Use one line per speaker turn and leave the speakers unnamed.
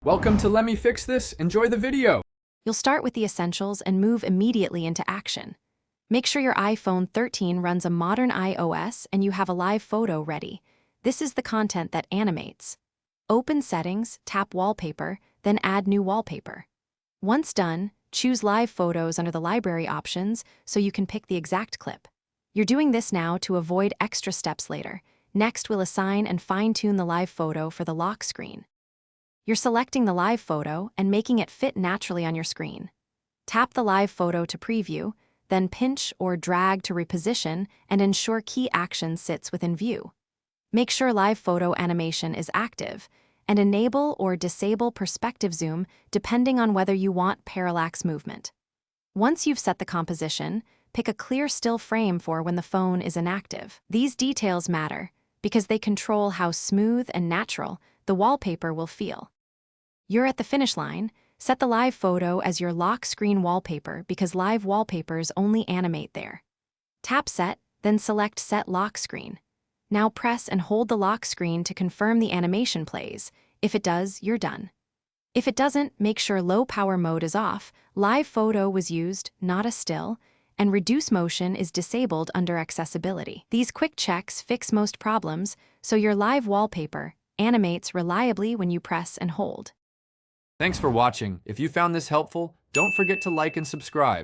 Welcome to Let Me Fix This. Enjoy the video.
You'll start with the essentials and move immediately into action. Make sure your iPhone 13 runs a modern iOS and you have a live photo ready. This is the content that animates. Open Settings, tap Wallpaper, then add new wallpaper. Once done, choose Live Photos under the library options so you can pick the exact clip. You're doing this now to avoid extra steps later. Next, we'll assign and fine-tune the live photo for the lock screen. You're selecting the live photo and making it fit naturally on your screen. Tap the live photo to preview, then pinch or drag to reposition and ensure key action sits within view. Make sure live photo animation is active, and enable or disable perspective zoom depending on whether you want parallax movement. Once you've set the composition, pick a clear still frame for when the phone is inactive. These details matter because they control how smooth and natural the wallpaper will feel. You're at the finish line. Set the live photo as your lock screen wallpaper because live wallpapers only animate there. Tap Set, then select Set Lock Screen. Now press and hold the lock screen to confirm the animation plays. If it does, you're done. If it doesn't, make sure low power mode is off, live photo was used, not a still, and reduce motion is disabled under accessibility. These quick checks fix most problems, so your live wallpaper animates reliably when you press and hold.
Thanks for watching. If you found this helpful, don't forget to like and subscribe.